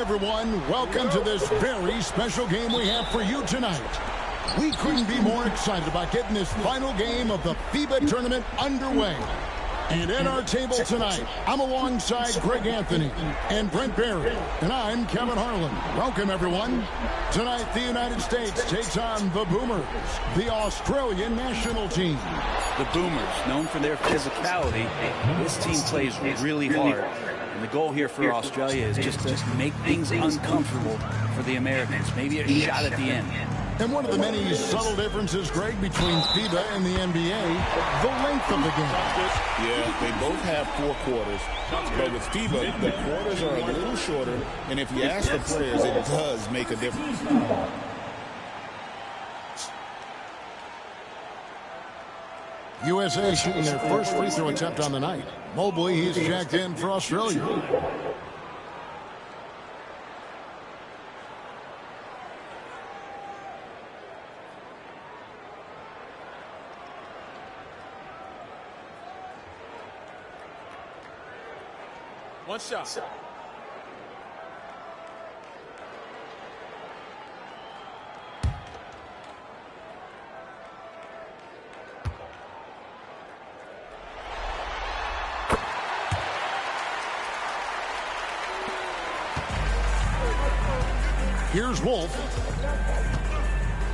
everyone, welcome to this very special game we have for you tonight. We couldn't be more excited about getting this final game of the FIBA tournament underway. And at our table tonight, I'm alongside Greg Anthony and Brent Barry, and I'm Kevin Harlan. Welcome, everyone. Tonight, the United States takes on the Boomers, the Australian national team. The Boomers, known for their physicality, this team plays really hard. And the goal here for Australia is just to make things uncomfortable for the Americans. Maybe a shot at the end. And one of the many subtle differences, Greg, between FIBA and the NBA, the length of the game. Yeah, they both have 4 quarters. But with FIBA, the quarters are a little shorter. And if you ask the players, it does make a difference. USA shooting their first free throw attempt on the night. Mobley, he's jacked in for Australia. One shot. Here's Wolf.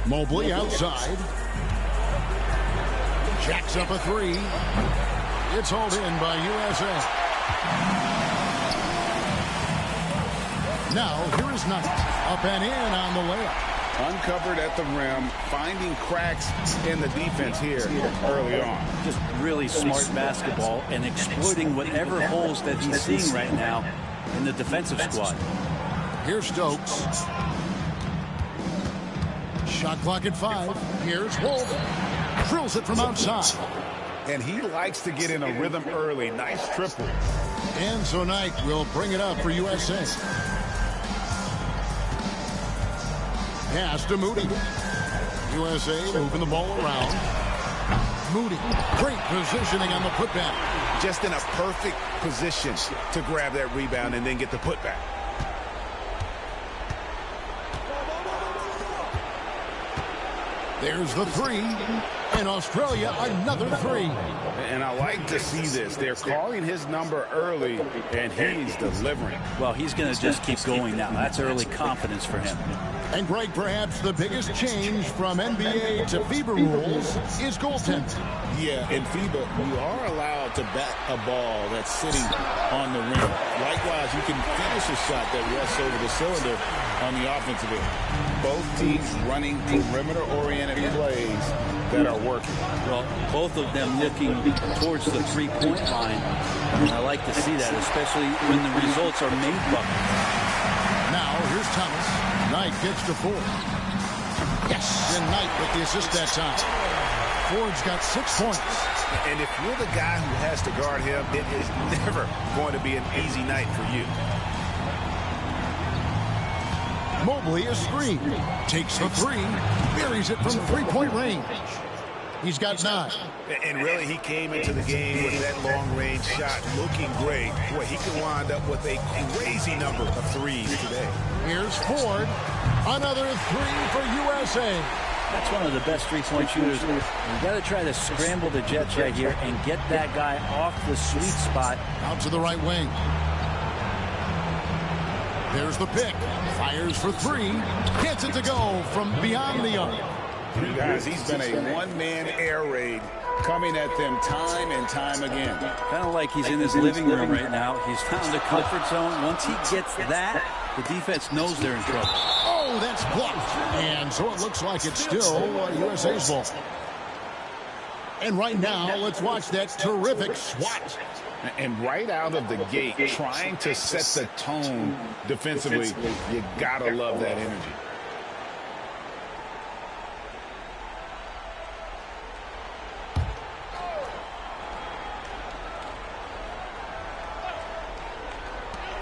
Mobley outside. Jacks up a 3. It's hauled in by USA. Now, here is Knight. Up and in on the layup. Uncovered at the rim, finding cracks in the defense here early on. Just really smart basketball and exploiting whatever holes that he's seeing right now in the defensive squad. Here's Stokes. Shot clock at 5. Here's Wolf. Drills it from outside. And he likes to get in a rhythm early. Nice triple. And so Knight will bring it up for USA. Pass to Moody. USA moving the ball around. Moody, great positioning on the putback. Just in a perfect position to grab that rebound and then get the putback. There's the 3. And Australia, another 3. And I like to see this. They're calling his number early, and he's delivering. Well, he's going to just keep going now. That's early confidence for him. And Greg, perhaps the biggest change from NBA to FIBA rules is goaltending. Yeah, in FIBA, you are allowed to bat a ball that's sitting on the rim. Likewise, you can finish a shot that rests over the cylinder on the offensive end. Both teams running perimeter-oriented plays that are working. Well, both of them looking towards the three-point line. And I like to see that, especially when the results are made buckets. Now, here's Thomas. Knight gets to Ford. Yes, and Knight with the assist that time. Ford's got 6 points. And if you're the guy who has to guard him, it is never going to be an easy night for you. Mobley is screened. Takes the 3. Buries it from 3-point range. He's got 9. And really, he came into the game with that long-range shot looking great. Boy, he can wind up with a crazy number of threes today. Here's Ford. Another 3 for USA. That's one of the best three-point shooters. You've got to try to scramble the Jets right here and get that guy off the sweet spot. Out to the right wing. There's the pick. Fires for 3. Gets it to go from beyond the arc. Guys, he's been a one-man air raid coming at them time and time again. Kind of like he's in his living room right now. He's found a comfort zone. Once he gets that, the defense knows they're in trouble. Oh, that's blocked. And so it looks like it's still USA's ball. And right now, let's watch that terrific swat. And right out of the gate, trying to set the tone defensively, you gotta love that energy.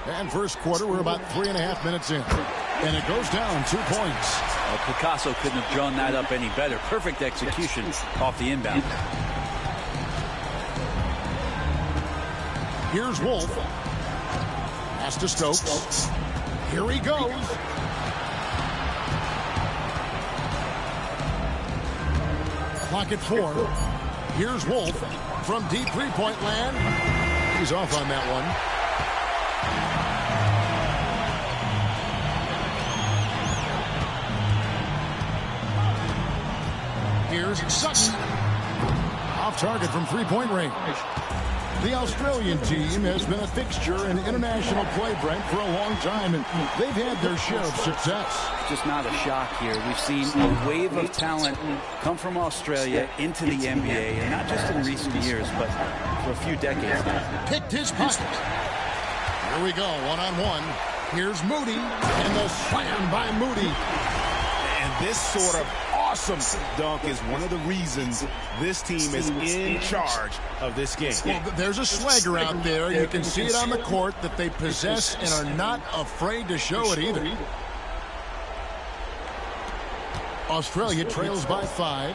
And first quarter, we're about 3.5 minutes in. And it goes down 2 points. Well, Picasso couldn't have drawn that up any better. Perfect execution off the inbound. Here's Wolf. Pass to Stokes. Here he goes. Clock at 4. Here's Wolf from deep three-point land. He's off on that one. Here's Sutton. Off target from three-point range. The Australian team has been a fixture in international play, Brent, for a long time, and they've had their share of success. Just not a shock here. We've seen a wave of talent come from Australia into the NBA, and not just in recent years, but for a few decades now. Picked his pocket. Here we go, one-on-one. Here's Moody, and the slam by Moody. And this sort of awesome dunk is one of the reasons this team is in charge of this game. Well, there's a swagger out there. You can see it on the court that they possess and are not afraid to show it either. Australia trails by 5.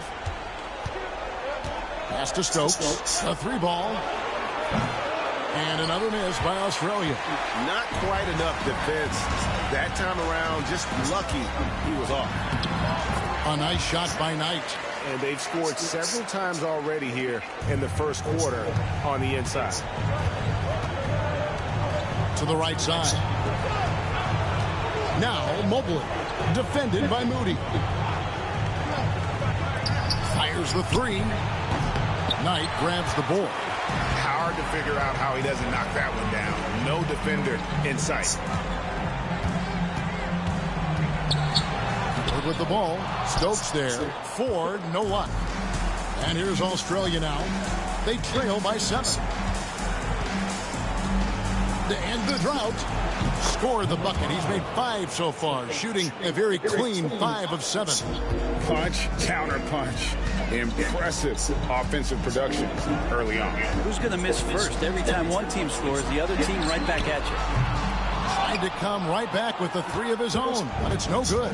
Pass to Stokes. A 3-ball. And another miss by Australia. Not quite enough defense that time around. Just lucky he was off. A nice shot by Knight. And they've scored several times already here in the first quarter on the inside. To the right side. Now Mobley. Defended by Moody. Fires the 3. Knight grabs the board. Hard to figure out how he doesn't knock that one down. No defender in sight. With the ball, Stokes there. Ford, no luck. And here's Australia now. They trail by 7. To end the drought, score the bucket. He's made 5 so far, shooting a very clean 5 of 7. Punch, counter punch. Impressive offensive production early on. Who's going to miss first? Every time one team scores, the other team right back at you. Tried to come right back with the 3 of his own, but it's no good.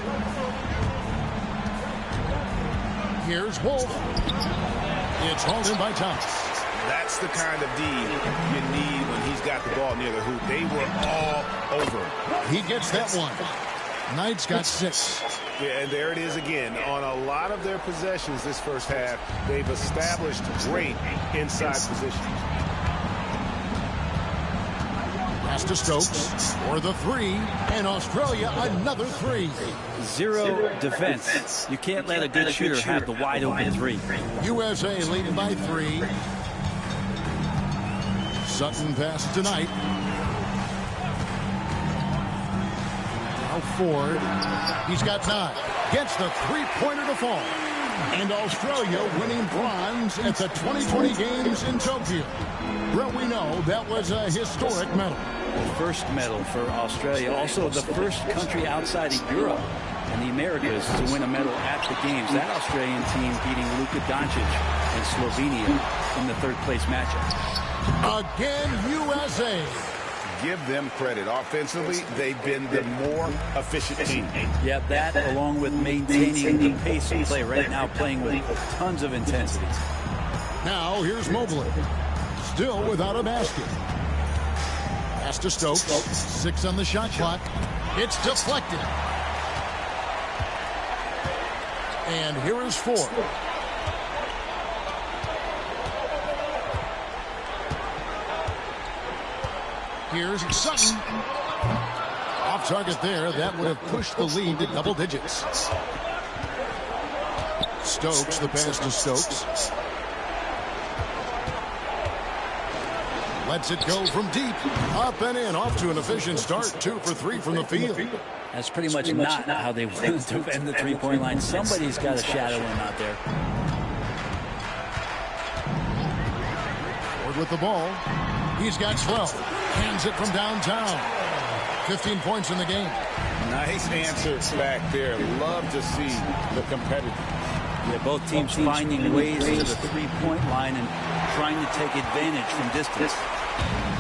Here's Wolf. It's hauled in by Thomas. That's the kind of D you need when he's got the ball near the hoop. They were all over him. He gets that one. Knight's got 6. Yeah, and there it is again. On a lot of their possessions this first half, they've established great inside position. Pass to Stokes for the 3, and Australia another 3. Zero defense. You can't let a good shooter have the wide open 3. USA leading by 3. Sutton passes to Knight. Now Ford. He's got 9. Gets the 3-pointer to fall. And Australia winning bronze at the 2020 Games in Tokyo. Well, we know that was a historic medal. First medal for Australia. Also the first country outside of Europe and the Americas to win a medal at the Games. That Australian team beating Luka Doncic and Slovenia in the 3rd-place matchup. Again, USA. Give them credit. Offensively, they've been the more efficient team. Yeah, that along with maintaining the pace of play right now, playing with tons of intensity. Now here's Mobley. Still without a basket. Pass to Stokes. 6 on the shot clock. It's deflected. And here is Ford. Here's Sutton. Off target there. That would have pushed the lead to double digits. Stokes, the pass to Stokes. Lets it go from deep. Up and in. Off to an efficient start. 2 for 3 from the field. That's pretty much not how they want to defend the 3-point line. Somebody's got to shadow him out there. Ford with the ball. He's got 12. Hands it from downtown. 15 points in the game. Nice answer back there. Love to see the competitive. Yeah, both teams finding ways to the 3-point line and trying to take advantage from distance.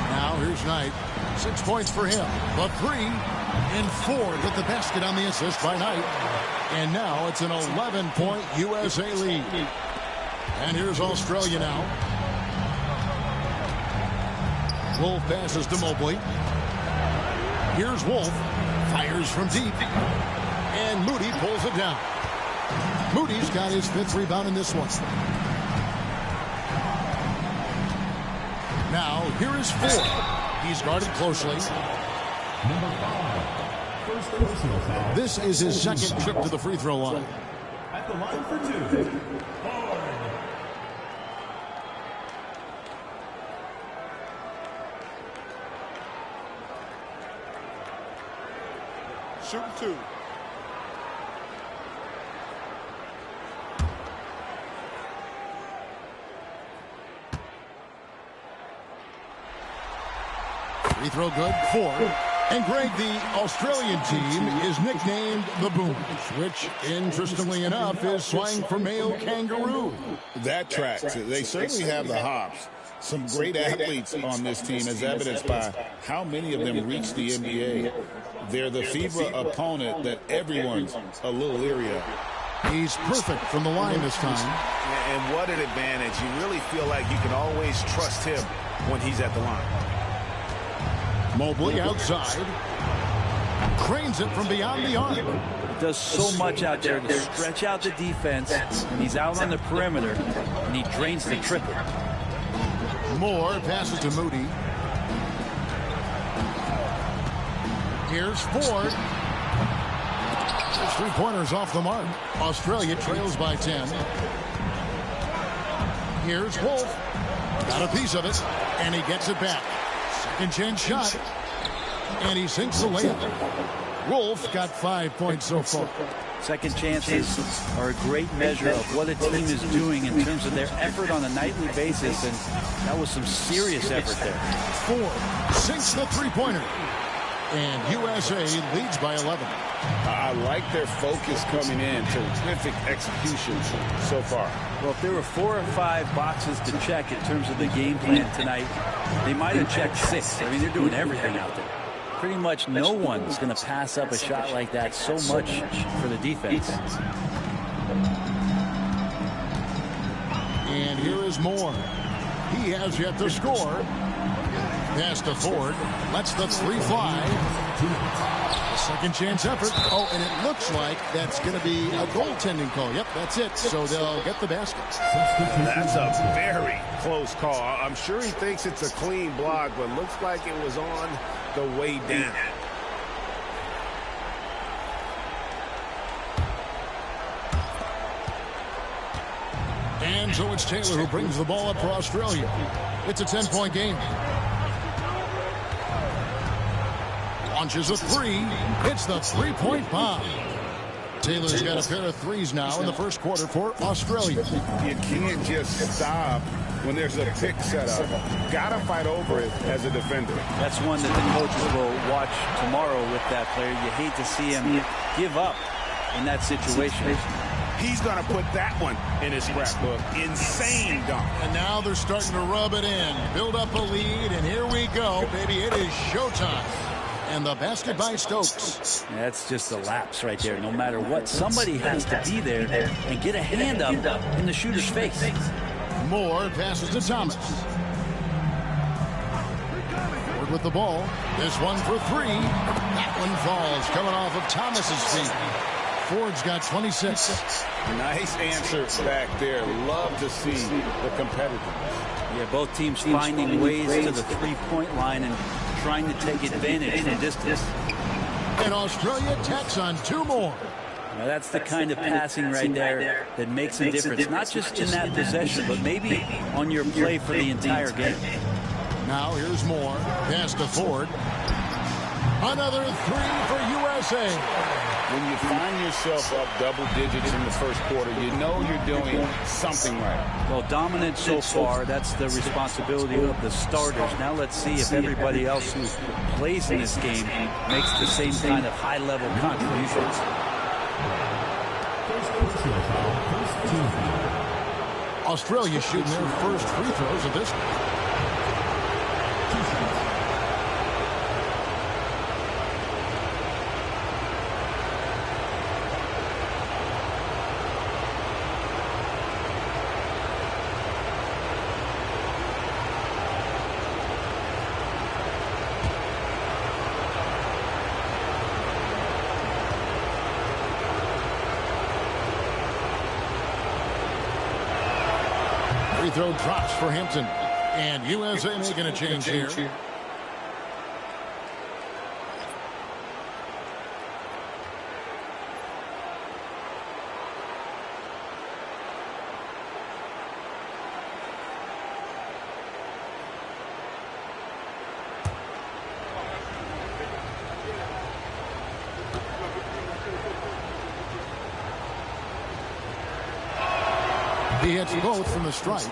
Now here's Knight. 6 points for him. The 3 and Ford with the basket on the assist by Knight. And now it's an 11-point USA lead. And here's Australia now. Wolf passes to Mobley. Here's Wolf Fires from deep. And Moody pulls it down. Moody's got his 5th rebound in this one. Now, here is Ford. He's guarded closely. Number 5. First personal foul. This is his 2nd trip to the free throw line. At the line for 2. Shooting 2. Free throw good. 4. And Greg, the Australian team is nicknamed the Boomers, which, interestingly enough, is slang for male kangaroo. That tracks. They certainly have the hops. Some great athletes on this team, as evidenced by how many of them reach the NBA. They're the FIBA opponent that everyone's a little leery of. He's perfect from the line this time. And what an advantage. You really feel like you can always trust him when he's at the line. Mobley outside. Cranes it from beyond the arc. Does so much out there to stretch out the defense, and he's out on the perimeter, and he drains the triple. Moore passes to Moody. Here's Ford. His 3-pointers off the mark. Australia trails by 10. Here's Wolf. Got a piece of it, and he gets it back. Second chance shot, and he sinks the layup. Wolf got 5 points so far. Second chances are a great measure of what a team is doing in terms of their effort on a nightly basis, and that was some serious effort there. Ford sinks the 3-pointer, and USA leads by 11. I like their focus coming in. Terrific execution so far. Well, if there were 4 or 5 boxes to check in terms of the game plan tonight, they might have checked 6. I mean, they're doing everything out there. Pretty much no one's going to pass up a shot like that so much for the defense. And here is Moore. He has yet to score. Pass to Ford. Lets the 3 fly. Second chance effort. Oh, and it looks like that's going to be a goaltending call. Yep, that's it. So they'll get the basket. That's a very close call. I'm sure he thinks it's a clean block, but looks like it was on the way down. And so it's Taylor who brings the ball up for Australia. It's a 10-point game. Launches a 3. Hits the 3-point bomb. Taylor's got a pair of 3s now in the first quarter for Australia. You can't just stop when there's a pick set up. Got to fight over it as a defender. That's one that the coaches will watch tomorrow with that player. You hate to see him give up in that situation. He's going to put that one in his scrapbook. Insane dunk. And now they're starting to rub it in. Build up a lead, and here we go, baby. It is showtime. And the basket by Stokes. That's just a lapse right there. No matter what, somebody has to be there and get a hand up in the shooter's face. Moore passes to Thomas. Ford with the ball. This one for 3. That one falls, coming off of Thomas's feet. Ford's got 26. Nice answer back there. Love to see the competitiveness. Yeah, both teams finding ways to the 3-point line and trying to take advantage from distance. And Australia tacks on 2 more. Now that's the kind of passing right there that makes a difference, not just in that possession, but maybe on your play for the entire game. Now here's Moore. Pass to Ford. Another 3 for USA. When you find yourself up double digits in the first quarter, you know you're doing something right. Well, dominant so far. That's the responsibility of the starters. Now let's see if everybody else who plays in this game makes the same kind of high-level contributions. Australia shooting their first free throws of this one. throw drops for Hampton. And USA making a change here. He hits both from the stripe.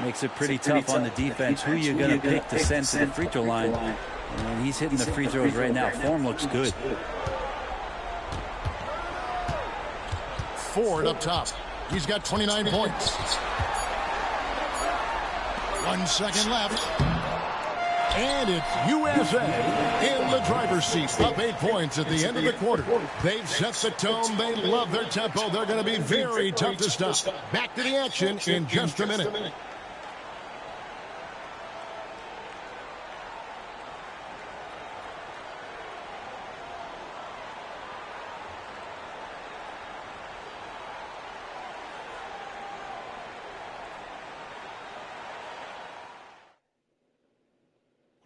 Makes it pretty tough on the defense. Who you going to pick to send to the free throw line? And he's hitting the free throws right now. Form looks good. Ford up top. He's got 29 points. 1 second left. And it's USA in the driver's seat, up 8 points at the end of the quarter. They've set the tone. They love their tempo. They're going to be very tough to stop. Back to the action in just a minute.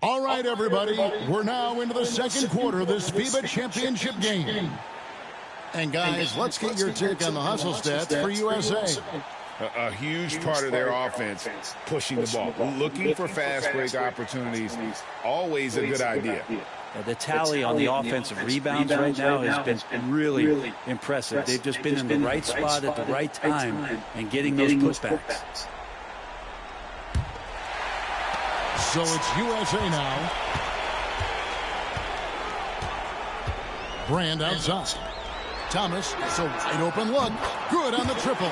All right, everybody, we're now into the second quarter of this FIBA championship game. And, guys, let's get your take on the hustle stats for USA. A huge part of their offense, pushing the ball, looking for fast break opportunities, always a good idea. The tally on the offensive rebounds right now has been really impressive. They've just been in the right spot at the right time and getting those putbacks. So it's USA now. Brand outside. Thomas, it's a wide open look. Good on the triple.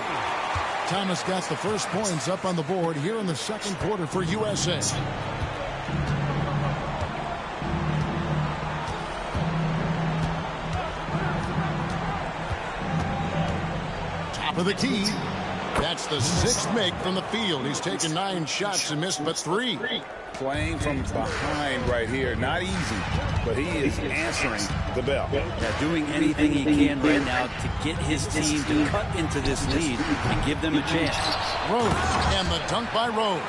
Thomas got the first points up on the board here in the second quarter for USA. Top of the key. That's the sixth make from the field. He's taken 9 shots and missed but 3. Playing from behind right here. Not easy, but he is answering the bell. Yeah, doing anything he can right now to get his team to cut into this lead and give them a chance. Rose, and the dunk by Rose.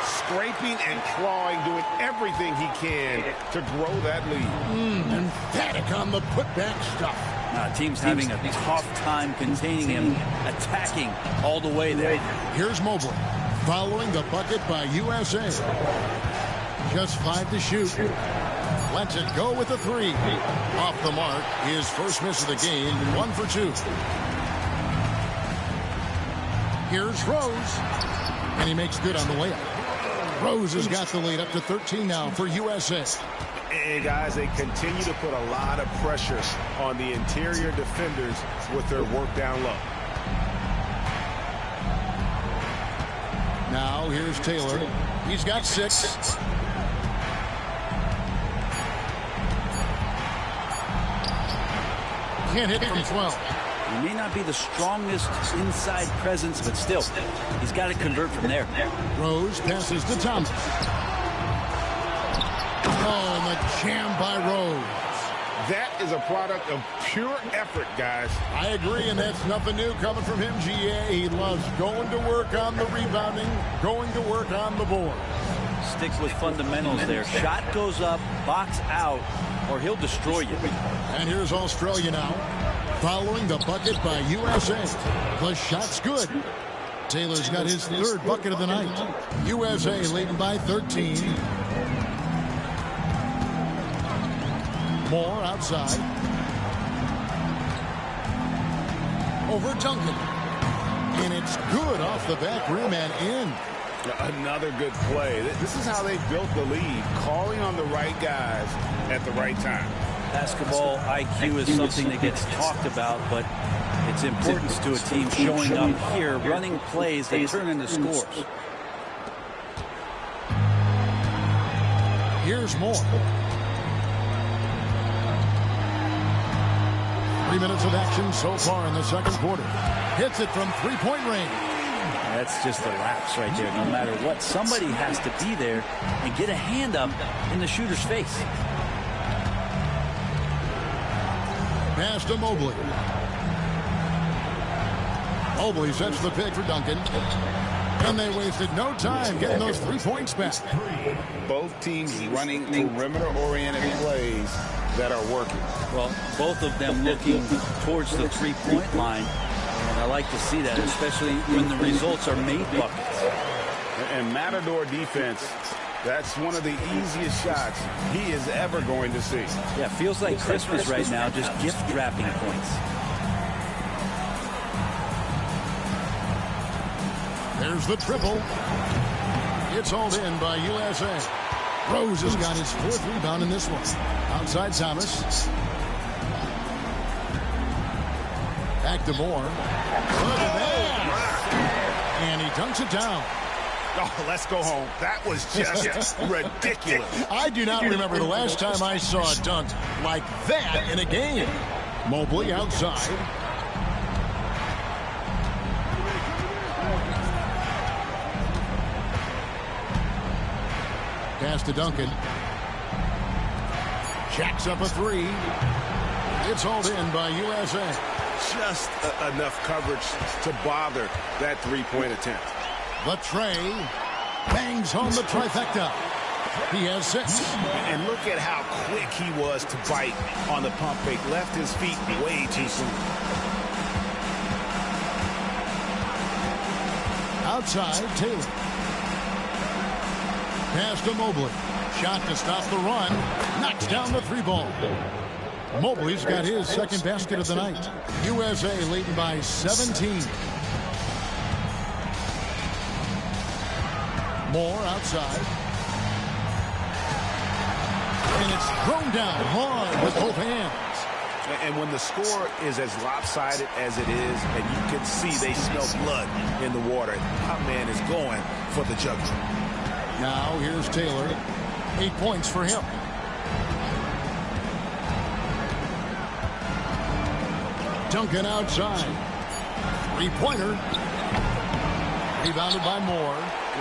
Scraping and clawing, doing everything he can to grow that lead. Emphatic on the putback stuff. Team's having a tough time containing him, attacking all the way there. Here's Mobley, following the bucket by USA. Just 5 to shoot. Lets it go with a 3. Off the mark, his first miss of the game, 1 for 2. Here's Rose, and he makes good on the layup. Rose has got the lead up to 13 now for USA. And, guys, they continue to put a lot of pressure on the interior defenders with their work down low. Now, here's Taylor. He's got 6. Can't hit from 12. He may not be the strongest inside presence, but still, he's got to convert from there. Rose passes to Thomas. Oh, and the jam by Rose. That is a product of pure effort, guys. I agree, and that's nothing new coming from him, GA. He loves going to work on the rebounding, going to work on the board. Stick with fundamentals there. Shot goes up, box out, or he'll destroy you. And here's Australia now, following the bucket by USA. The shot's good. Taylor's got his 3rd bucket of the night. USA leading by 13. Moore outside. Over Duncan. And it's good off the back rim and in. Another good play. This is how they built the lead, calling on the right guys at the right time. Basketball IQ is something that gets talked about, but its importance to a team showing up here, running plays that turn into scores. Here's Moore. 3 minutes of action so far in the second quarter. Hits it from 3-point range. That's just the lapse right there. No matter what, somebody has to be there and get a hand up in the shooter's face. Pass to Mobley. Mobley sets the pick for Duncan. And they wasted no time getting those 3 points back. Both teams running perimeter-oriented plays that are working. Well, both of them looking towards the three-point line. And I like to see that, especially when the results are made buckets. And Matador defense, that's one of the easiest shots he is ever going to see. Yeah, feels like Christmas right now, just gift-wrapping points. There's the triple. It's hauled in by USA. Rose has got his 4th rebound in this one. Outside Thomas. Back to Moore. Look at that. And he dunks it down. Oh, let's go home. That was just ridiculous. I do not remember the last time I saw a dunk like that in a game. Mobley outside. Pass to Duncan. Jacks up a 3. It's hauled in by USA. Just enough coverage to bother that three-point attempt. The tray bangs home the trifecta. He has 6. And look at how quick he was to bite on the pump fake. Left his feet way too soon. Outside, Taylor. Pass to Mobley. Shot to stop the run. Knocks down the 3 ball. Mobley's got his 2nd basket of the night. USA leading by 17. Moore outside. And it's thrown down hard with both hands. And when the score is as lopsided as it is, and you can see they smell blood in the water, my man is going for the jugular. Now here's Taylor. 8 points for him. Duncan outside. 3-pointer. Rebounded by Moore.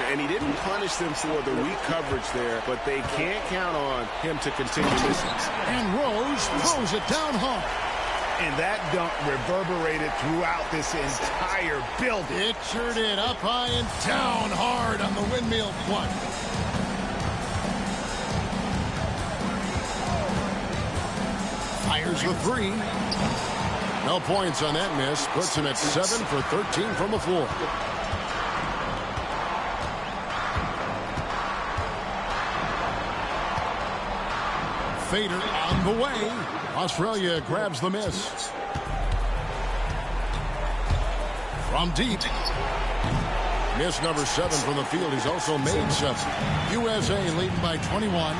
And he didn't punish them for the weak coverage there, but they can't count on him to continue missing. And Rose throws it down hard. And that dunk reverberated throughout this entire building. It sure did. Up high and down hard on the windmill plunge. Fires the 3. No points on that miss. Puts him at 7 for 13 from the floor. Fader on the way. Australia grabs the miss. From deep. Miss number 7 from the field. He's also made 7. USA leading by 21.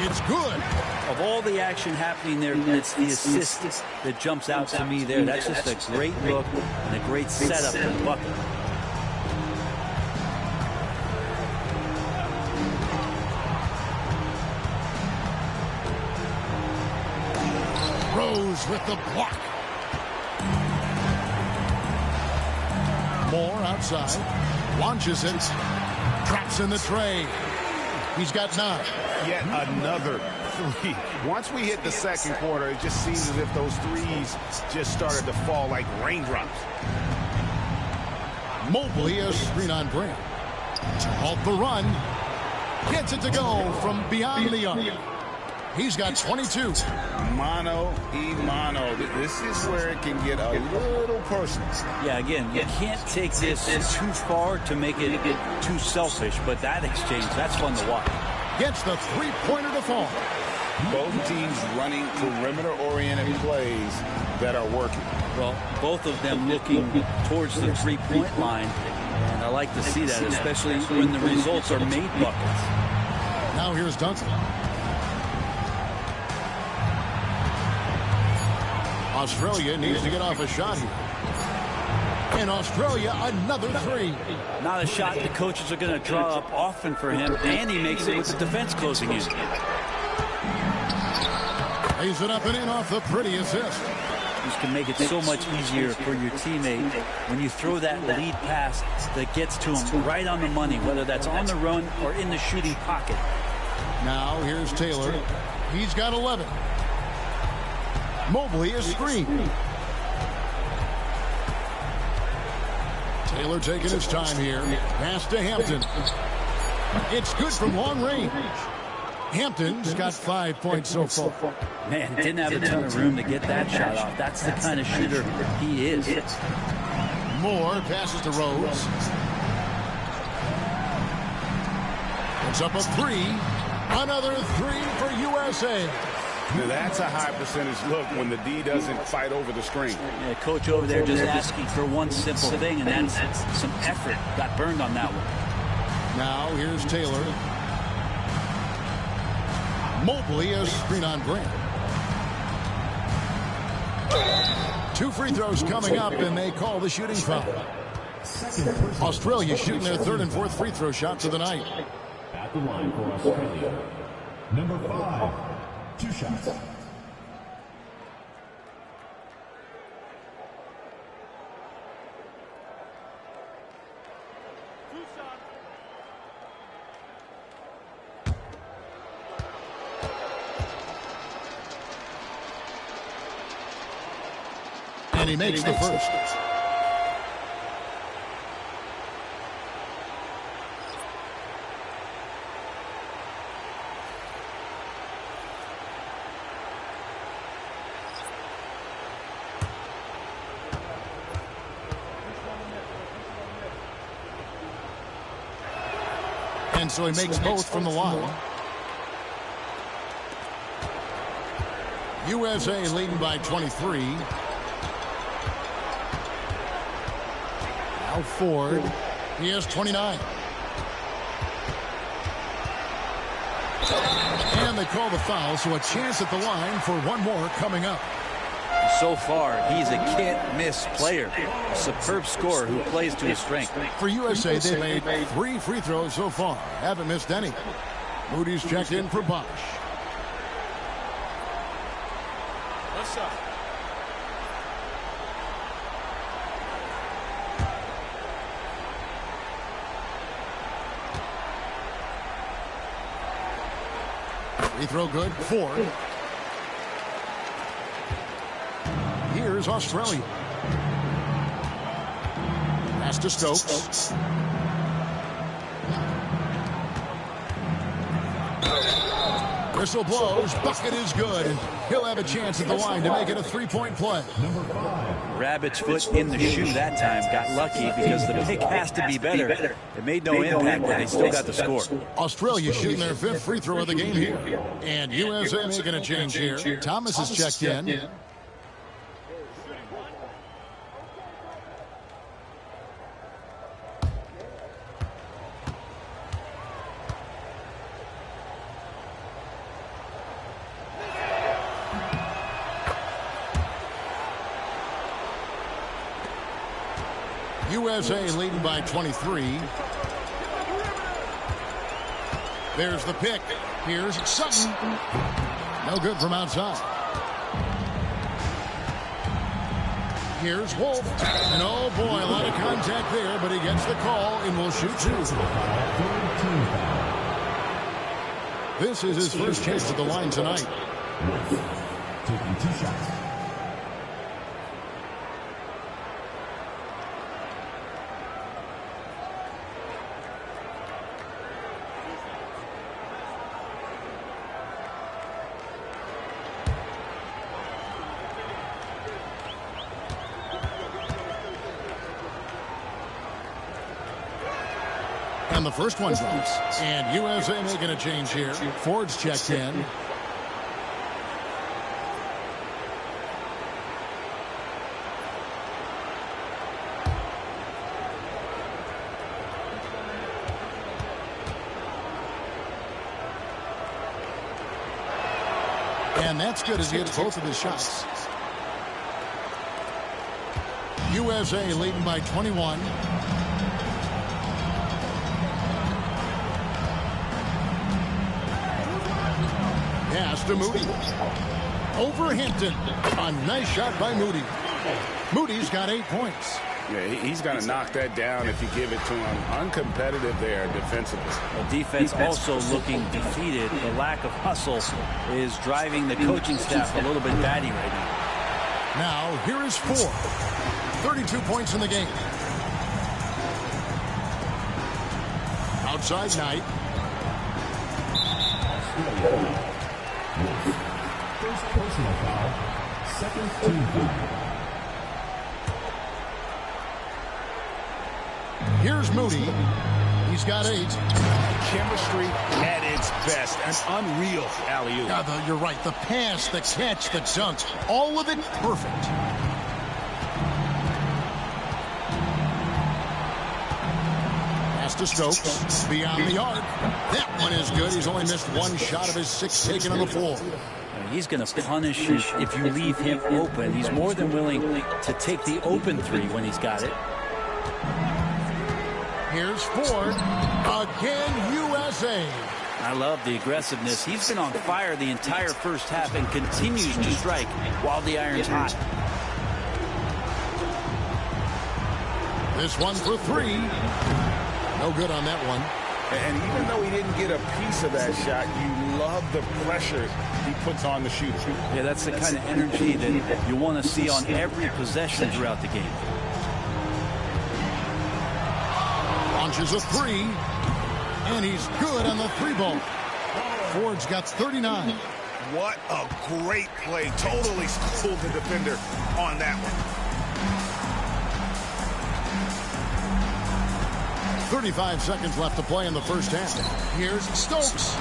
It's good. Of all the action happening there, it's the assist that jumps out to me there. That's just a great look and a great setup for the bucket. Rose with the block. Moore outside. Launches it. Drops in the tray. He's got 9. Yet another 3. Once we hit the second quarter, it just seems as if those threes just started to fall like raindrops. Mobley a screen on Grant. To halt the run. Gets it to go from beyond the arc. He's got 22. Mano y mano. This is where it can get a little personal. Yeah, again, you can't take this too far to make it too selfish, but that exchange, that's fun to watch. Gets the 3-pointer to fall. Both teams running perimeter-oriented plays that are working. Well, both of them looking towards the 3-point line, and I like to see that, especially when the results are made buckets. Now here's Duncan. Australia needs to get off a shot here. And Australia, another 3. Not a shot the coaches are going to draw up often for him, and he makes it with the defense closing in. Lays it up and in off the pretty assist. This can make it so much easier for your teammate when you throw that lead pass that gets to him right on the money, whether that's on the run or in the shooting pocket. Now here's Taylor. He's got 11. Mobley is screen. Taylor taking his time here. Pass to Hampton. It's good from long range. Hampton's got 5 points so far. Man, didn't have a ton of room to get that shot off. That's the kind of shooter he is. Moore passes to Rose. It's up a three. Another three for USA. Now that's a high percentage look when the D doesn't fight over the screen. Yeah, coach over there just asking for one simple thing, and that's some effort. Got burned on that one. Now here's Taylor. Mobley a screen on Grant. 2 free throws coming up, and they call the shooting foul. Australia shooting their 3rd and 4th free throw shots of the night. At the line for Australia, number 5, 2 shots. And he makes the first. And so he makes both from the line. USA leading by 23. Now Ford. He has 29. And they call the foul, so a chance at the line for one more coming up. So far, he's a can't-miss player. A superb scorer who plays to his strength. For USA, they made 3 free throws so far. Haven't missed any. Moody's checked in for Bosch. What's up? Free throw good. 4. Here's Australia. Pass to Stokes. Whistle blows. Bucket is good. He'll have a chance at the line to make it a 3-point play. Rabbit's foot in the shoe that time. Got lucky because the pick has to be better. It made no impact, but they still got the score. Australia shooting their 5th free throw of the game here. And USA making a change here. Thomas is checked in. USA leading by 23. There's the pick. Here's Sutton. No good from outside. Here's Wolf. And oh boy, a lot of contact there, but he gets the call and will shoot 2. This is his first chance at the line tonight. Taking 2 shots. And the first one drops. And USA making a change here. Ford's checked in. And that's good as he hits both of his shots. USA leading by 21. Pass to Moody. Over Hampton. A nice shot by Moody. Moody's got 8 points. Yeah, he's going to knock that down if you give it to him. Uncompetitive there defensively. Well, defense also looking defeated. The lack of hustle is driving the coaching staff a little bit batty right now. Now, here is Ford. 32 points in the game. outside Knight. First personal foul. Second team foul. Here's Moody. He's got 8. Chemistry at its best. An unreal alley-oop. Yeah, you're right. The pass, the catch, the dunk, all of it perfect. Pass to Stokes. Beyond the arc. That one is good. He's only missed 1 shot of his 6 taken on the floor. He's going to punish you if you leave him open. He's more than willing to take the open 3 when he's got it. Here's Ford. Again, USA. I love the aggressiveness. He's been on fire the entire first half and continues to strike while the iron's hot. This one for 3. No good on that one. And even though he didn't get a piece of that shot, you love the pressure he puts on the shooter. Yeah, that's the kind of energy that you want to see on every possession throughout the game. Launches a 3. And he's good on the 3-ball. Ford's got 39. What a great play. Totally schooled the defender on that one. 35 seconds left to play in the first half. Here's Stokes.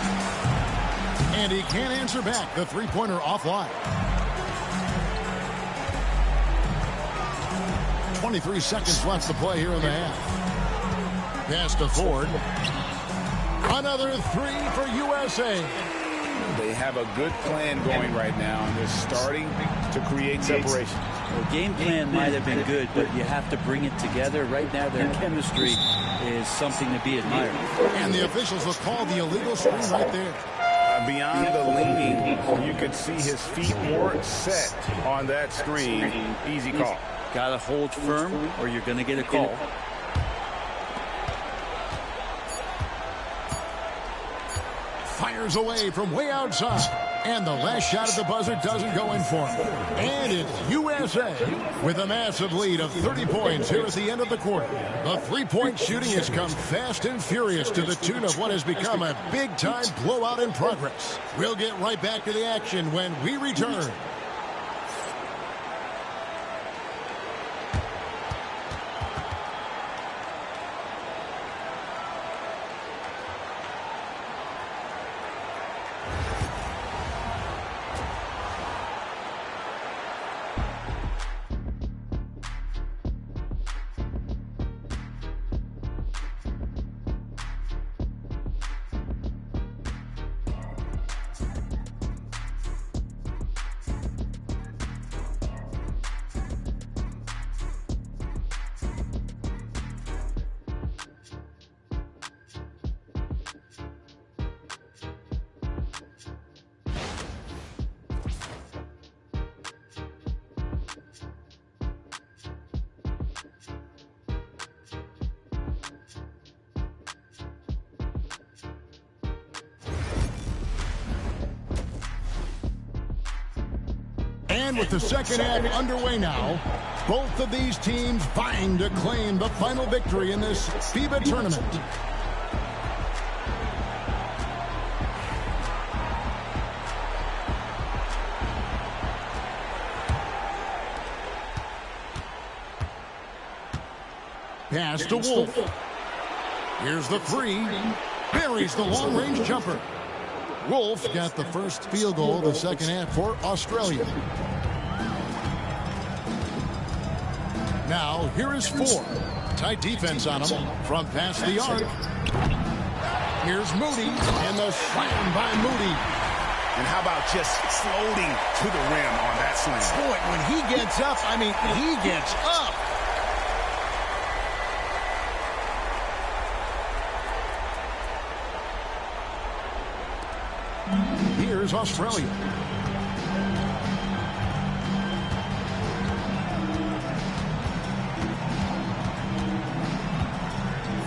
And he can't answer back. The 3-pointer offline. 23 seconds left to play here in the half. Pass to Ford. Another 3 for USA. They have a good plan going right now, and they're starting to create separation. The game plan might have been good, but you have to bring it together. Right now, their chemistry is something to be admired. And the officials will call the illegal screen right there. Beyond the leaning, you could see his feet more set on that screen. Easy call. Got to hold firm, or you're going to get a call. Fires away from way outside. And the last shot at the buzzer doesn't go in for him. And it's USA with a massive lead of 30 points here at the end of the quarter. The 3-point shooting has come fast and furious to the tune of what has become a big-time blowout in progress. We'll get right back to the action when we return. And with the second half underway now, both of these teams vying to claim the final victory in this FIBA tournament. Pass to Wolf. Here's the 3. Buries the long-range jumper. Wolf got the first field goal of the second half for Australia. Now, here is Ford. Tight defense on him from past the arc. Here's Moody, and the slam by Moody. And how about just floating to the rim on that slam? Boy, when he gets up, I mean, he gets up. Here's Australia.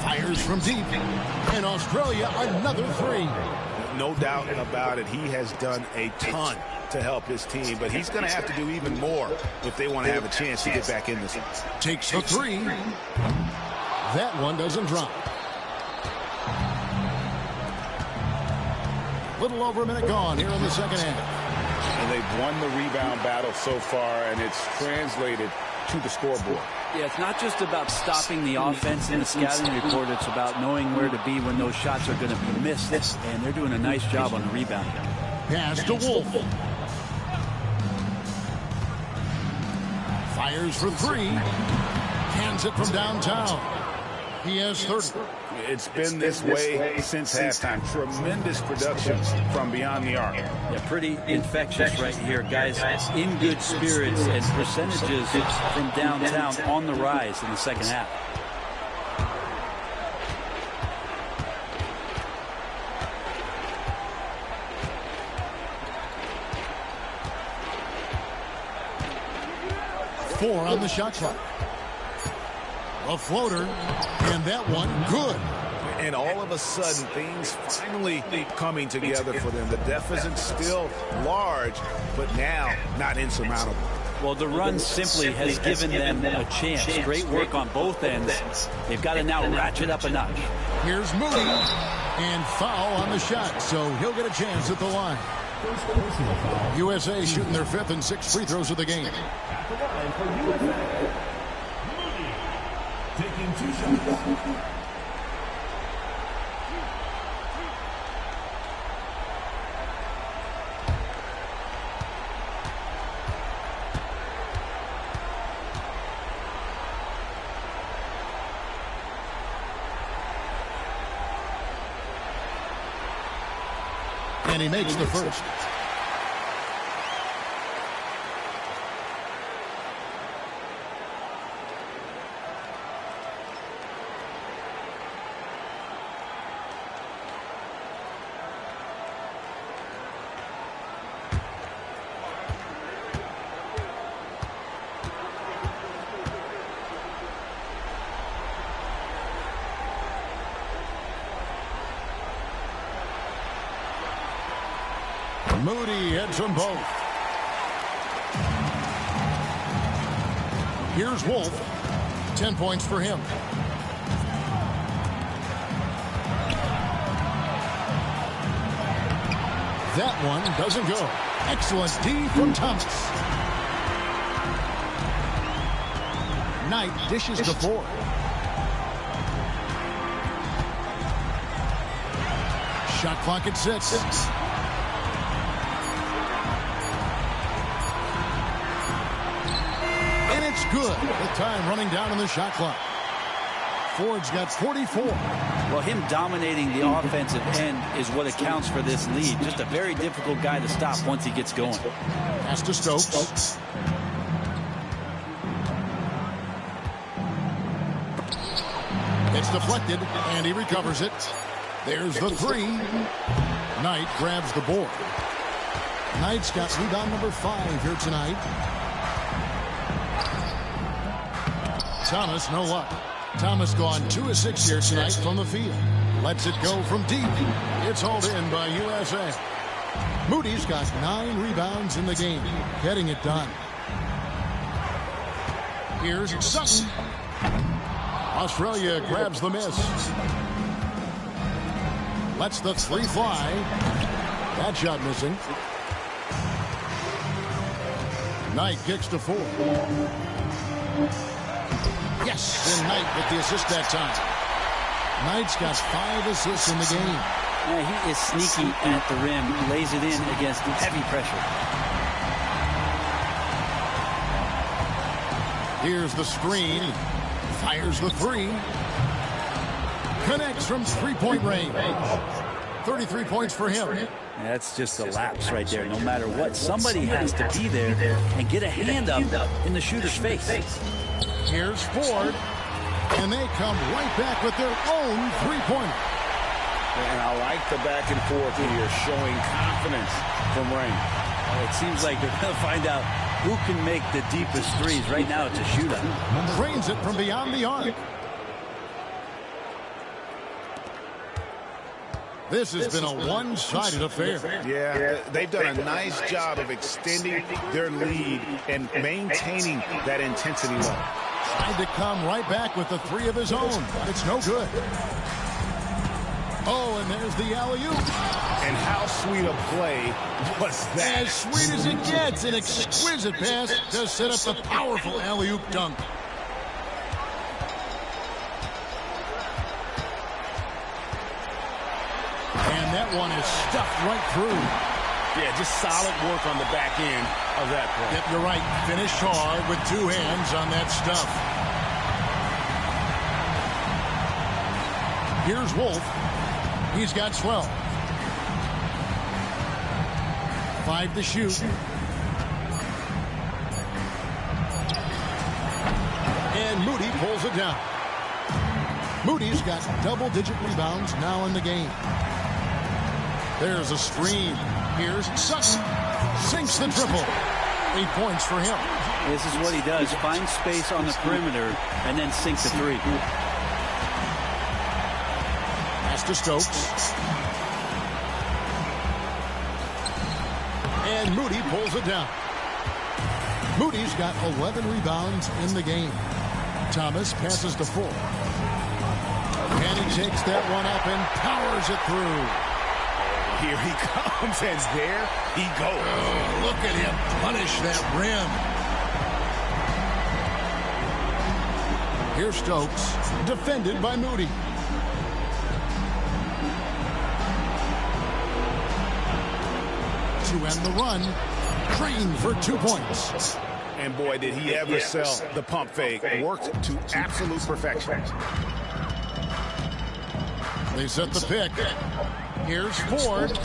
Fires from deep. And Australia, another 3. No doubt about it. He has done a ton to help his team, but he's going to have to do even more if they want to have a chance to get back in this one. Takes the 3. That one doesn't drop. Little over a minute gone here in the second half. And they've won the rebound battle so far, and it's translated to the scoreboard. Yeah, it's not just about stopping the offense in the scouting report. It's about knowing where to be when those shots are going to be missed. And they're doing a nice job on the rebound. Pass to Wolf. Fires for three. Hands it from downtown. He has 30. It's been this way since halftime. Tremendous production from beyond the arc. Yeah, pretty infectious right here. Guys in good spirits and percentages from downtown on the rise in the second half. Four on the shot clock. A floater, and that one good. And all of a sudden, things finally coming together for them. The deficit still large, but now not insurmountable. Well, the run simply has given them a chance. Great work on both ends. They've got to now ratchet up a notch. Here's Moody, and foul on the shot, so he'll get a chance at the line. USA shooting their 5th and 6th free throws of the game. Taking 2 shots. And he makes the first. Moody hits them both. Here's Wolf. 10 points for him. That one doesn't go. Excellent D from Thomas. Knight dishes to 4. Shot clock at 6. Good. With time running down on the shot clock. Ford's got 44. Well, him dominating the offensive end is what accounts for this lead. Just a very difficult guy to stop once he gets going. Pass to Stokes. It's deflected, and he recovers it. There's the 3. Knight grabs the board. Knight's got rebound number 5 here tonight. Thomas, no luck. Thomas gone 2 of 6 here tonight from the field. Lets it go from deep. It's hauled in by USA. Moody's got 9 rebounds in the game, getting it done. Here's Sutton. Australia grabs the miss. Lets the 3 fly. That shot missing. Knight kicks to 4. Yes, and Knight with the assist that time. Knight's got 5 assists in the game. Yeah, he is sneaky at the rim. Lays it in against heavy pressure. Here's the screen. Fires the 3. Connects from 3-point range. 33 points for him. That's just a lapse right there. No matter what, somebody has to be there and get a hand up in the shooter's face. Here's Ford, and they come right back with their own 3-pointer. And I like the back and forth here, showing confidence from Rain. It seems like they're going to find out who can make the deepest threes. Right now, it's a shootout. Drains it from beyond the arc. This has been a one-sided affair. Yeah, they've done a nice job of extending their lead and maintaining that intensity level. Tried to come right back with the 3 of his own, but it's no good. Oh, and there's the alley-oop. And how sweet a play was that? As sweet as it gets, an exquisite pass to set up the powerful alley-oop dunk. And that one is stuffed right through. Yeah, just solid work on the back end of that play. Yep, you're right. Finish hard with two hands on that stuff. Here's Wolf. He's got 12. 5 to shoot. And Moody pulls it down. Moody's got double-digit rebounds now in the game. There's a screen. Here's Sutton. Sinks the triple. 8 points for him. This is what he does. Find space on the perimeter and then sink the three. Pass to Stokes. And Moody pulls it down. Moody's got 11 rebounds in the game. Thomas passes to Full. And he takes that one up and powers it through. Here he comes, and there he goes. Oh, look at him punish that rim. Here's Stokes, defended by Moody. To end the run, Crane for 2 points. And boy, did he ever sell the pump fake. Worked to absolute perfection. They set the pick. Here's Ford.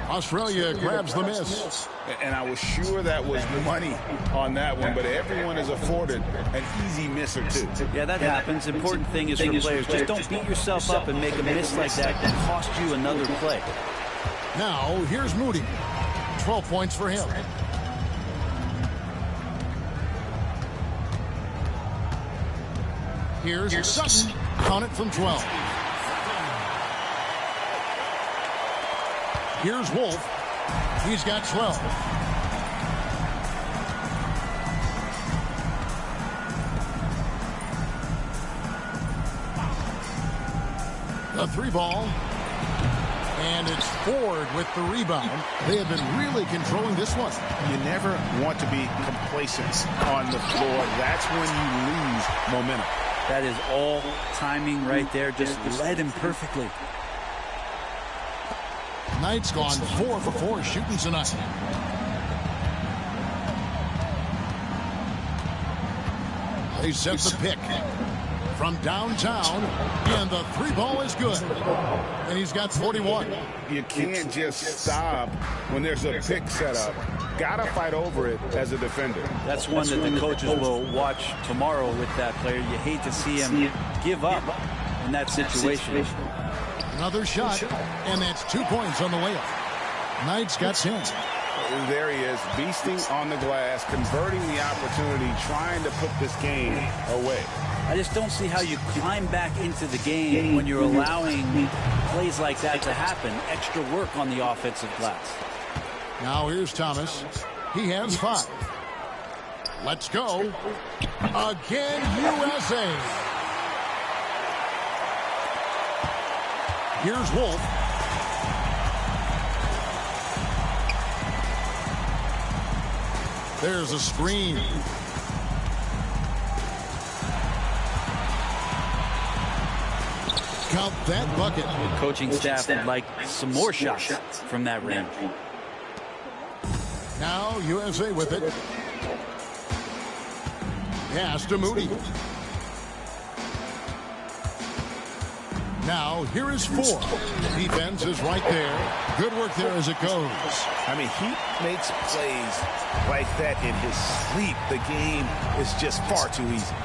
Australia grabs the miss. And I was sure that was money on that one, but everyone is afforded an easy miss or two. Yeah, that happens. Important thing is for players, just don't beat yourself up and make a miss like that and cost you another play. Now, here's Moody. 12 points for him. Here's Sutton. Count it from 12. Here's Wolf. He's got 12. The three ball. And it's Ford with the rebound. They have been really controlling this one. You never want to be complacent on the floor. That's when you lose momentum. That is all timing right there. Just led him perfectly. Knight's gone 4 for 4 shooting tonight. They set the pick from downtown, and the three ball is good. And he's got 41. You can't just stop when there's a pick set up. Gotta fight over it as a defender. That's one that the coaches will watch tomorrow with that player. You hate to see him give up in that situation. Another shot, and that's 2 points on the layup. Knight's got 10. There he is, beasting on the glass, converting the opportunity, trying to put this game away. I just don't see how you climb back into the game when you're allowing plays like that to happen. Extra work on the offensive glass. Now here's Thomas. He has 5. Let's go. Again, USA. Here's Wolf. There's a screen. Count that bucket. The coaching staff would like some more shots from that rim. Now USA with it. Pass to Moody. Now here is Ford. The defense is right there. Good work there as it goes. I mean, he makes plays like that in his sleep. The game is just far too easy.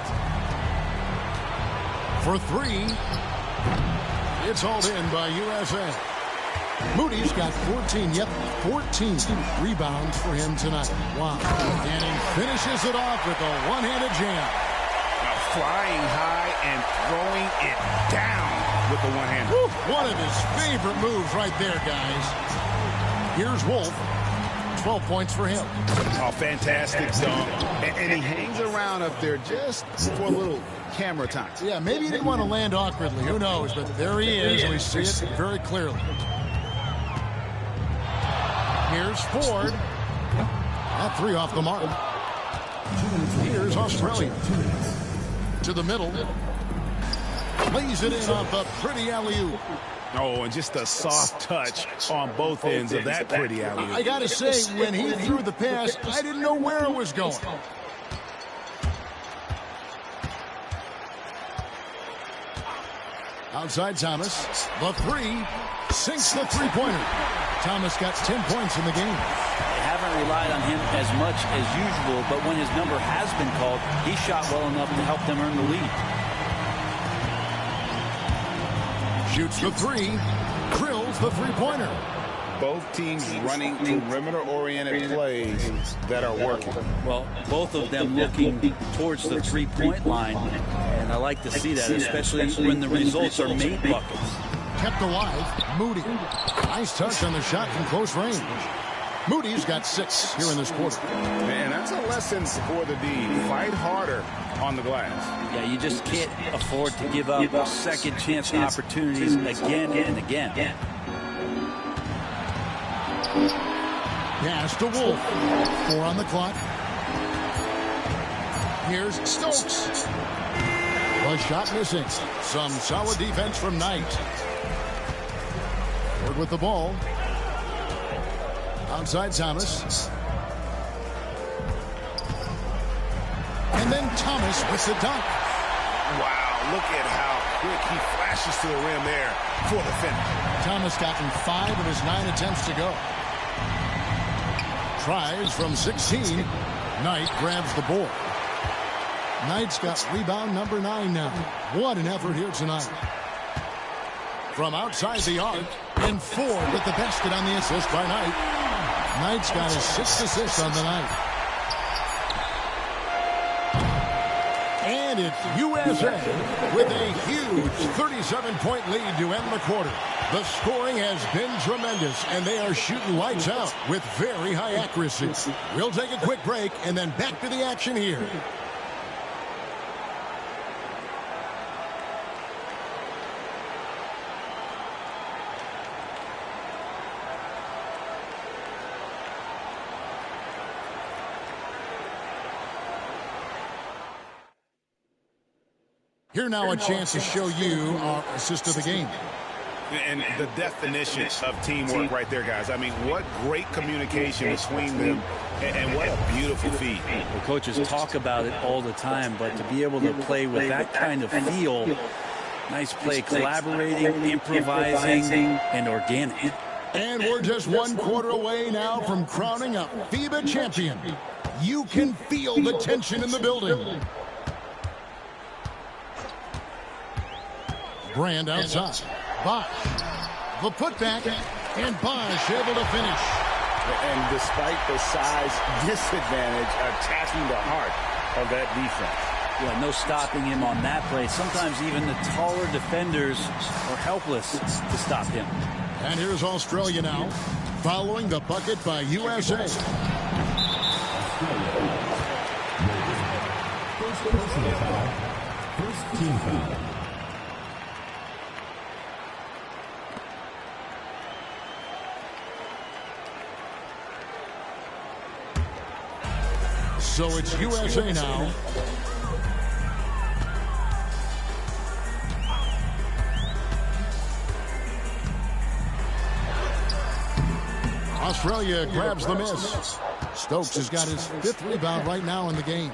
For 3. It's hauled in by USA. Moody's got 14, 14 rebounds for him tonight. Wow. And he finishes it off with a one-handed jam. Now flying high and throwing it down with the one-hander. One of his favorite moves right there, guys. Here's Wolf. 12 points for him. Oh, fantastic dunk. And he hangs around up there just for a little camera time. Yeah, maybe he didn't want to land awkwardly. Who knows? But there he is. We see it very clearly. Here's Ford. That three off the mark. Here's Australia. To the middle. Lays it in off a pretty alley-oop. Oh, and just a soft touch on both ends of that pretty alley-oop. I got to say, when he threw the pass, I didn't know where it was going. Outside Thomas. The three. Sinks the three-pointer. Thomas got 10 points in the game. They haven't relied on him as much as usual, but when his number has been called, he shot well enough to help them earn the lead. Shoots the three. Drills the three-pointer. Both teams running perimeter-oriented plays that are working. Well, both of them looking towards the three-point line, and I like to see that, especially when the results are made buckets. Kept alive. Moody. Nice touch on the shot from close range. Moody's got 6 here in this quarter. And that's a lesson for the D. Fight harder on the glass. Yeah, you just can't afford to give up second chance opportunities again and again. Pass to Wolf. 4 on the clock. Here's Stokes. The shot missing. Some solid defense from Knight. Ford with the ball. Outside Thomas. And then Thomas with the dunk. Wow, look at how quick he flashes to the rim there for the finish. Thomas gotten 5 of his 9 attempts to go. Tries from 16. Knight grabs the board. Knight's got rebound number 9 now. What an effort here tonight. From outside the arc, and Ford with the basket on the assist by Knight. Knight's got his 6th assist on the night. And it's USA with a huge 37-point lead to end the quarter. The scoring has been tremendous, and they are shooting lights out with very high accuracy. We'll take a quick break and then back to the action here. Here now a chance to show you our assist of the game. And the definition of teamwork right there, guys. I mean, what great communication between them, and what a beautiful feat. The coaches talk about it all the time, but to be able to play with that kind of feel, nice play, collaborating, improvising, and organic. And we're just 1 quarter away now from crowning a FIBA champion. You can feel the tension in the building. Brand outside. Bosch. The putback. And Bosch able to finish. And despite the size disadvantage, attacking the heart of that defense. Yeah, no stopping him on that play. Sometimes even the taller defenders are helpless to stop him. And here's Australia now, following the bucket by USA. First personal foul. First team foul. So it's USA now. Australia grabs the miss. Stokes has got his 5th rebound right now in the game.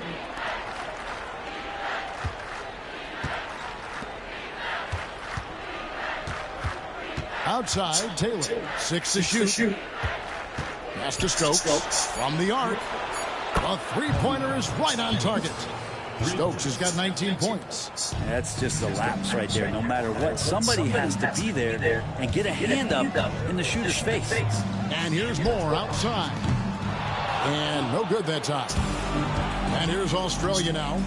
Outside, Taylor. 6 to shoot. Pass to Stokes. From the arc. A three-pointer is right on target. Stokes has got 19 points. That's just a lapse right there. No matter what, somebody has to be there and get a hand up in the shooter's face. And here's Moore outside. And no good that time. And here's Australia now.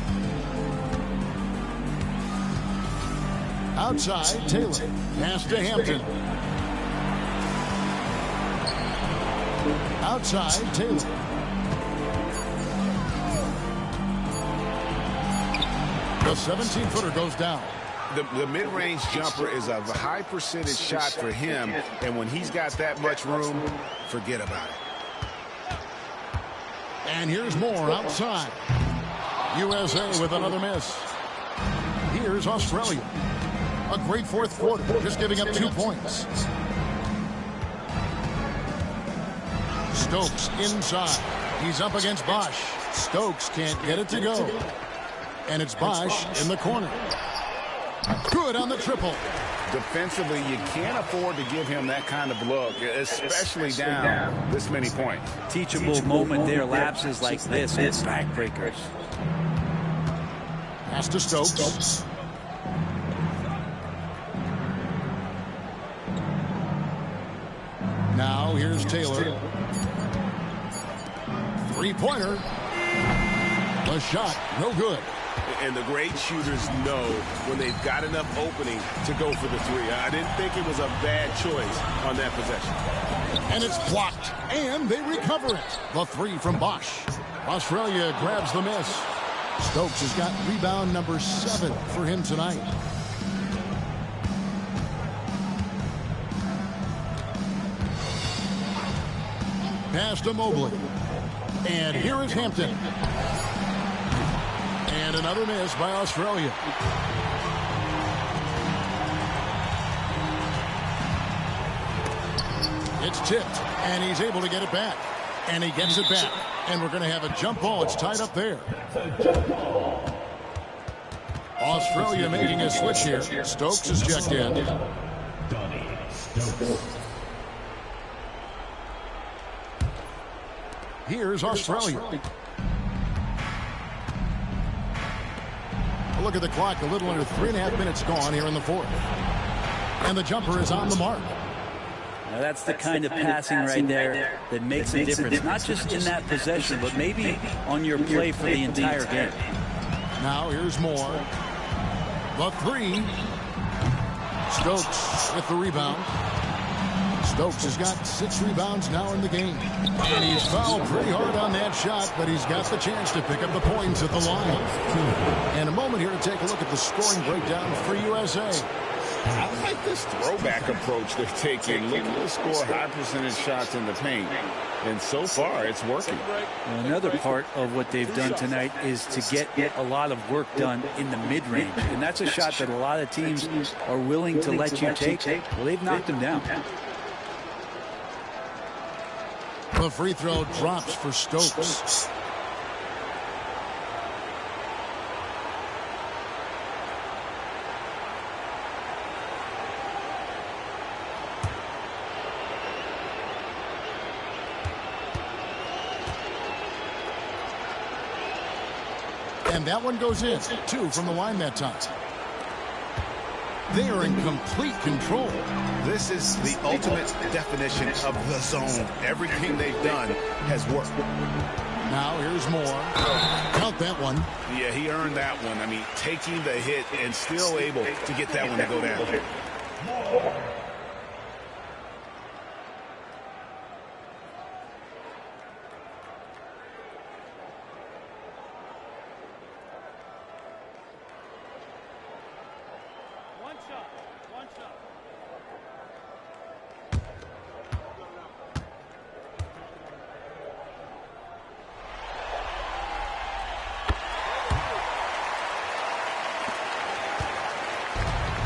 Outside, Taylor. Pass to Hampton. Outside, Taylor. The 17-footer goes down. The mid-range jumper is a high percentage shot for him, and when he's got that much room, forget about it. And here's more outside. USA with another miss. Here's Australia. A great fourth quarter, just giving up 2 points. Stokes inside. He's up against Bosch. Stokes can't get it to go. And it's Bosch in the corner. Good on the triple. Defensively, you can't afford to give him that kind of look, especially down this many points. Teachable moment there, lapses like this, it's backbreakers. Pass to Stokes. Now here's Taylor. Three-pointer. The shot, no good. And the great shooters know when they've got enough opening to go for the three. I didn't think it was a bad choice on that possession. And it's blocked, and they recover it. The three from Bosch. Australia grabs the miss. Stokes has got rebound number 7 for him tonight. Pass to Mobley. And here is Hampton. And another miss by Australia. It's tipped, and he's able to get it back. And he gets it back. And we're going to have a jump ball. It's tied up there. Australia making a switch here. Stokes is checked in. Donnie Stokes. Here's Australia. Look at the clock. A little under 3.5 minutes gone here in the fourth. And the jumper is on the mark. Now that's the kind of passing right there that makes a difference. Not just in that possession, but maybe on your play for the entire game. Now here's more. The three. Stokes with the rebound. Stokes has got 6 rebounds now in the game. And he's fouled pretty hard on that shot, but he's got the chance to pick up the points at the line. And a moment here to take a look at the scoring breakdown for USA. I like this throwback approach they're taking. Looking to score high percentage shots in the paint. And so far, it's working. Well, another part of what they've done tonight is to get a lot of work done in the mid-range. And that's a shot that a lot of teams are willing to let you take. Well, they've knocked them down. The free throw drops for Stokes. And that one goes in. 2 from the line that time. They are in complete control. This is the ultimate definition of the zone. Everything they've done has worked. Now here's more. Count that one. Yeah, he earned that one. I mean, taking the hit and still able to get that one to go down.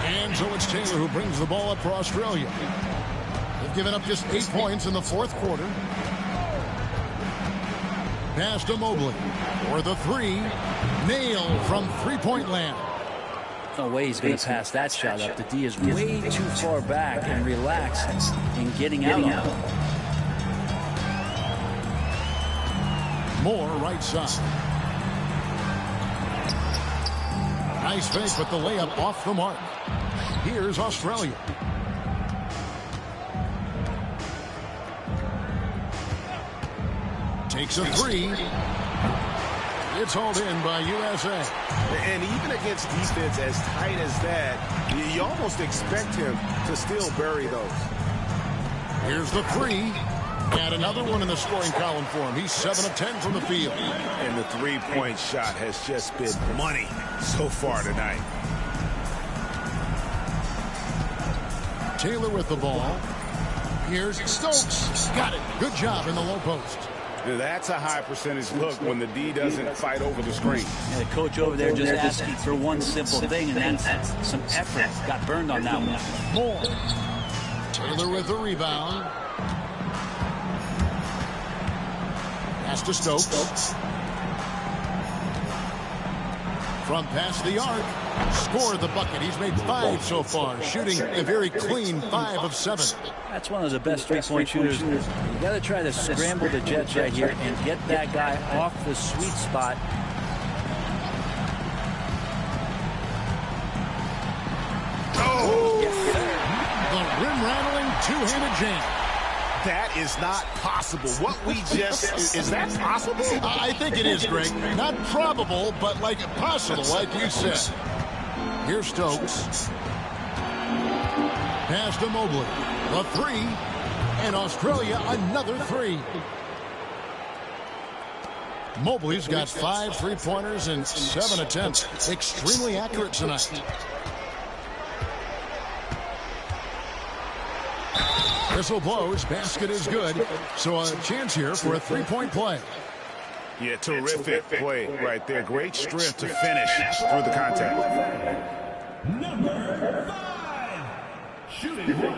And so it's Taylor who brings the ball up for Australia. They've given up just 8 points in the fourth quarter. Pass to Mobley for the three. Nailed from three-point land. No way he's going to pass that shot up. The D is way too far back and relaxed in getting out on it. More right side. Nice fake, but the layup off the mark. Here's Australia. Takes a three. It's hauled in by USA. And even against defense as tight as that, you almost expect him to still bury those. Here's the three. And another one in the scoring column for him. He's 7 of 10 from the field. And the three-point shot has just been money so far tonight. Taylor with the ball. Here's Stokes. Got it. Good job in the low post. That's a high percentage look when the D doesn't fight over the screen. And the coach over there just asking for one simple thing, and that's some effort. Got burned on that one. More. Taylor with the rebound. Pass to Stokes. From past the arc. Scored the bucket. He's made 5 so far, shooting a very clean 5 of 7. That's one of the best three-point shooters. You got to try to scramble the Jets right here and get that guy off the sweet spot. Oh! The rim-rattling two-handed jam. That is not possible. What we just... Is that possible? I think it is, Greg. Not probable, but like possible, like you said. Here's Stokes. Pass to Mobley. A 3. And Australia another 3. Mobley's got 5 three-pointers and 7 attempts. Extremely accurate tonight. Whistle blows. Basket is good. So a chance here for a three-point play. Yeah, terrific play right there. Great strength to finish through the contact. Number 5. Shooting one.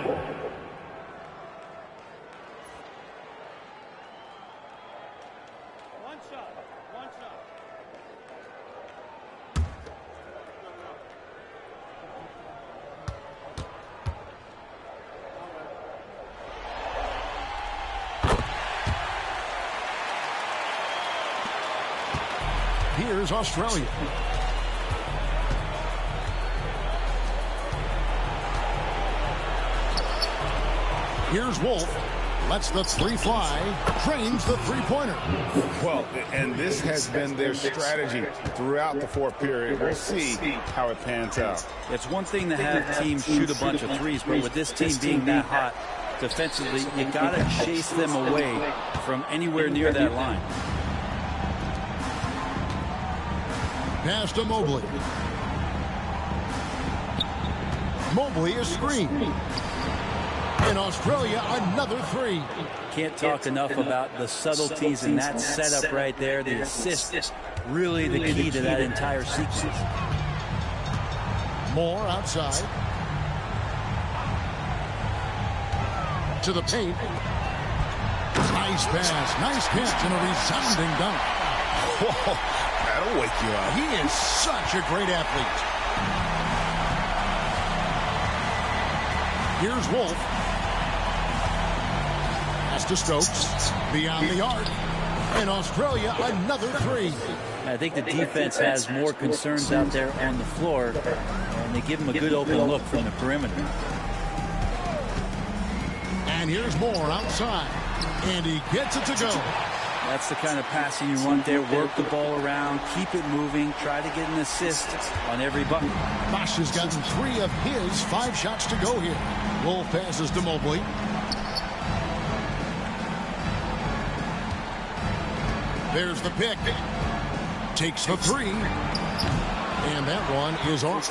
One shot. One shot. Here's Australia. Here's Wolf. Lets the 3 fly. Drains the three-pointer. Well, and this has been their strategy throughout the fourth period. We'll see how it pans out. It's one thing to have teams shoot a bunch of threes, but with this team being that hot defensively, you got to chase them away from anywhere near that line. Pass to Mobley. Mobley is screened. In Australia, another 3. Can't talk enough about the subtleties in that setup right there. The assist, really the key to that entire sequence. More outside. To the paint. Nice pass. Nice catch and a resounding dunk. Whoa, that'll wake you up. He is such a great athlete. Here's Wolf. Pass to Stokes. Beyond the arc. And Australia, another 3. I think the defense has more concerns out there on the floor, and they give him a good open look from the perimeter. And here's Moore outside. And he gets it to go. That's the kind of passing you want there. Work the ball around, keep it moving, try to get an assist on every bucket. Bosch has gotten 3 of his 5 shots to go here. Wolf passes to Mobley. There's the pick. Takes the 3. And that one is off.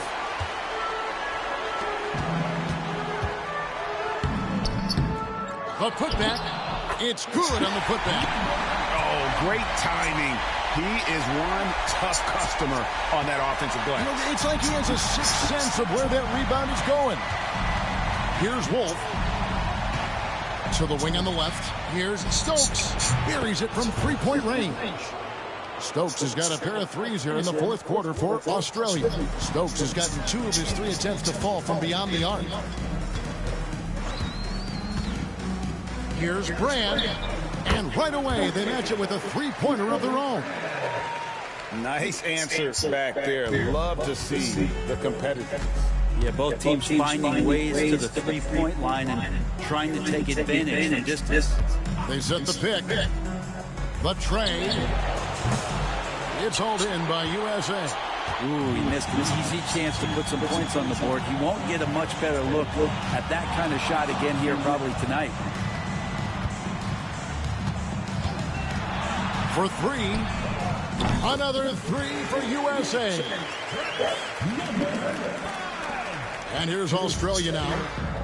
The putback. It's good on the putback. Oh, great timing. He is one tough customer on that offensive glass. You know, it's like he has a sixth sense of where that rebound is going. Here's Wolf. To the wing on the left. Here's Stokes. Buries it from three-point range. Stokes has got a pair of 3s here in the fourth quarter for Australia. Stokes has gotten 2 of his 3 attempts to fall from beyond the arc. Here's Brand. And right away, they match it with a three-pointer of their own. Nice answer back there. Love to see the competitiveness. Yeah, both teams finding ways to the three-point line and trying to take advantage from distance. They set the pick. The trade. It's hauled in by USA. Ooh, he missed an easy chance to put some points on the board. He won't get a much better look at that kind of shot again here probably tonight. for three. Another three for USA. And here's Australia now.